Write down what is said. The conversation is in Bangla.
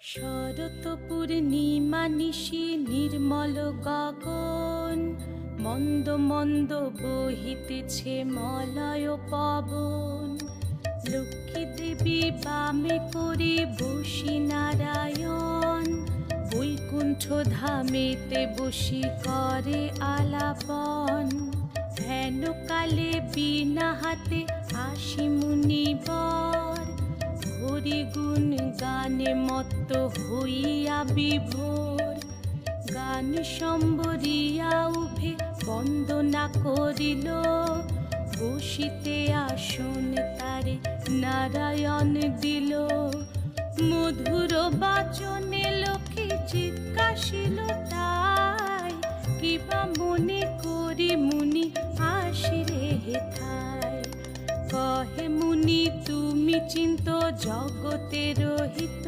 শরৎ পূর্ণিমা নিশি নির্মল গগন, মন্দ মন্দ বহিতেছে মলয় পবন। লক্ষ্মী দেবী বামে করে বসি নারায়ণ, বৈকুণ্ঠ ধামেতে বসি করে আলাপন। হেন কালে বিনা হাতে আসি মুনিবর, হরি গুণ গানে মত্ত হইয়া বিভোর। গান সম্বরিয়া উভে বন্দনা করিল, বসিতে আসন তারে নারায়ণ দিল। মধুর বাচনে লোকে জিজ্ঞাসিল তাই, কিবা মনে করি মুনি আসিরে হেথায়। কহে মুনি তুমি চিন্ত জগতের হিত,